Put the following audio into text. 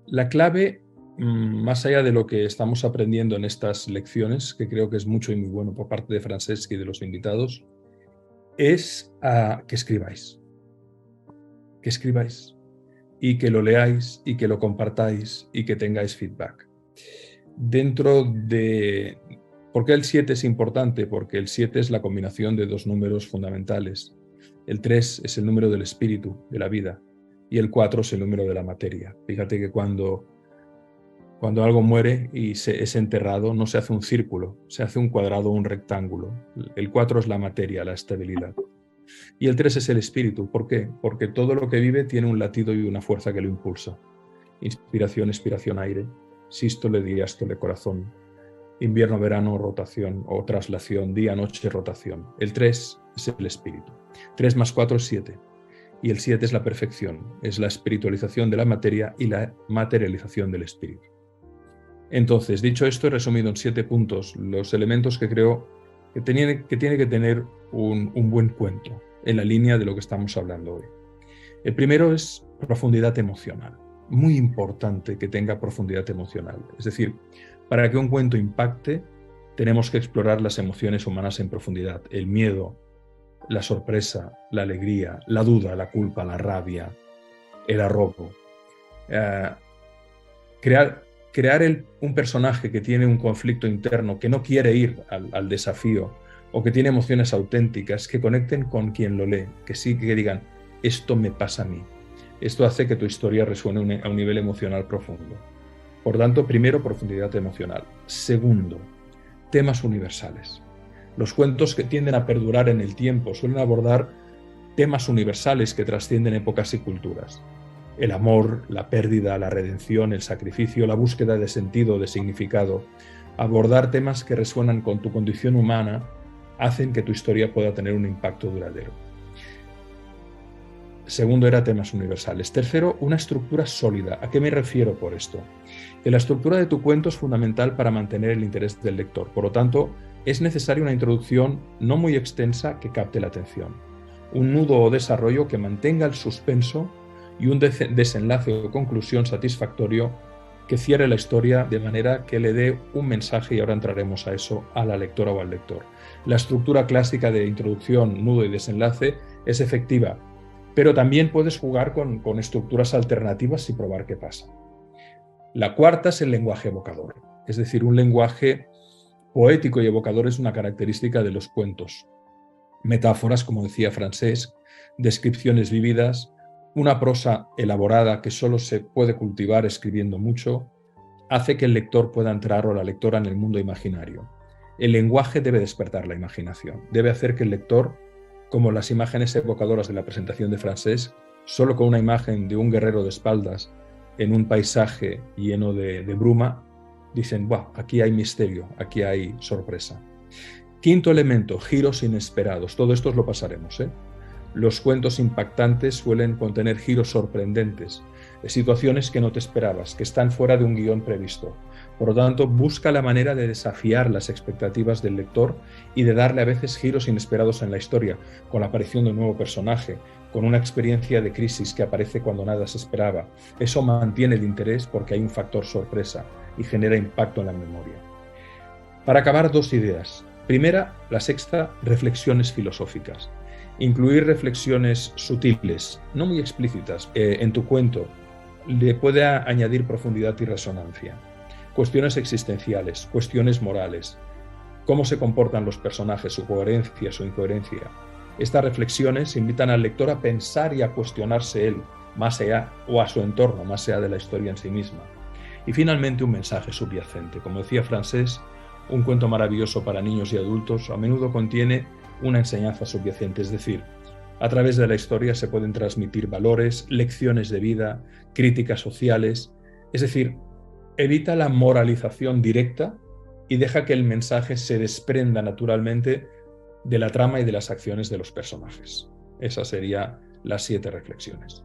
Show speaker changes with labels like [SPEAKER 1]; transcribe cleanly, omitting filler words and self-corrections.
[SPEAKER 1] La clave, más allá de lo que estamos aprendiendo en estas lecciones, que creo que es mucho y muy bueno por parte de Francesc y de los invitados, es que escribáis. Que escribáis y que lo leáis y que lo compartáis y que tengáis feedback. ¿Por qué el 7 es importante? Porque el 7 es la combinación de dos números fundamentales. El 3 es el número del espíritu, de la vida, y el 4 es el número de la materia. Fíjate que cuando algo muere y es enterrado, no se hace un círculo, se hace un cuadrado o un rectángulo. El 4 es la materia, la estabilidad. Y el 3 es el espíritu. ¿Por qué? Porque todo lo que vive tiene un latido y una fuerza que lo impulsa. Inspiración, expiración, aire. Sístole, diástole, corazón. Invierno, verano, rotación o traslación. Día, noche, rotación. El 3 es el espíritu. 3 más 4 es 7. Y el 7 es la perfección. Es la espiritualización de la materia y la materialización del espíritu. Entonces, dicho esto, he resumido en 7 puntos los elementos que creo que tiene que tener un buen cuento en la línea de lo que estamos hablando hoy. El primero es profundidad emocional. Muy importante que tenga profundidad emocional. Es decir, para que un cuento impacte, tenemos que explorar las emociones humanas en profundidad. El miedo, la sorpresa, la alegría, la duda, la culpa, la rabia, el arrobo. Crear un personaje que tiene un conflicto interno, que no quiere ir al desafío, o que tiene emociones auténticas, que conecten con quien lo lee, que digan, esto me pasa a mí. Esto hace que tu historia resuene a un nivel emocional profundo. Por tanto, primero, profundidad emocional. Segundo, temas universales. Los cuentos que tienden a perdurar en el tiempo suelen abordar temas universales que trascienden épocas y culturas. El amor, la pérdida, la redención, el sacrificio, la búsqueda de sentido, de significado. Abordar temas que resuenan con tu condición humana hacen que tu historia pueda tener un impacto duradero. Segundo, era temas universales. Tercero, una estructura sólida. ¿A qué me refiero por esto? Que la estructura de tu cuento es fundamental para mantener el interés del lector. Por lo tanto, es necesaria una introducción no muy extensa que capte la atención. Un nudo o desarrollo que mantenga el suspenso y un desenlace o conclusión satisfactorio que cierre la historia de manera que le dé un mensaje, y ahora entraremos a eso, a la lectora o al lector. La estructura clásica de introducción, nudo y desenlace es efectiva, pero también puedes jugar con estructuras alternativas y probar qué pasa. La cuarta es el lenguaje evocador, es decir, un lenguaje poético y evocador es una característica de los cuentos. Metáforas, como decía Francesc, descripciones vívidas, una prosa elaborada que solo se puede cultivar escribiendo mucho, hace que el lector pueda entrar o la lectora en el mundo imaginario. El lenguaje debe despertar la imaginación, debe hacer que el lector, como las imágenes evocadoras de la presentación de Francesc, solo con una imagen de un guerrero de espaldas en un paisaje lleno de bruma, dicen, ¡buah! Aquí hay misterio, aquí hay sorpresa. Quinto elemento, giros inesperados. Todo esto lo pasaremos, ¿eh? Los cuentos impactantes suelen contener giros sorprendentes, situaciones que no te esperabas, que están fuera de un guión previsto. Por lo tanto, busca la manera de desafiar las expectativas del lector y de darle a veces giros inesperados en la historia, con la aparición de un nuevo personaje, con una experiencia de crisis que aparece cuando nada se esperaba. Eso mantiene el interés porque hay un factor sorpresa y genera impacto en la memoria. Para acabar, 2 ideas. Primera, la sexta, reflexiones filosóficas. Incluir reflexiones sutiles, no muy explícitas, en tu cuento le puede añadir profundidad y resonancia. Cuestiones existenciales, cuestiones morales, cómo se comportan los personajes, su coherencia, su incoherencia. Estas reflexiones invitan al lector a pensar y a cuestionarse él, más allá, o a su entorno, más allá de la historia en sí misma. Y finalmente, un mensaje subyacente. Como decía Francesc, un cuento maravilloso para niños y adultos a menudo contiene una enseñanza subyacente, es decir, a través de la historia se pueden transmitir valores, lecciones de vida, críticas sociales, es decir, evita la moralización directa y deja que el mensaje se desprenda naturalmente de la trama y de las acciones de los personajes. Esas serían las 7 reflexiones.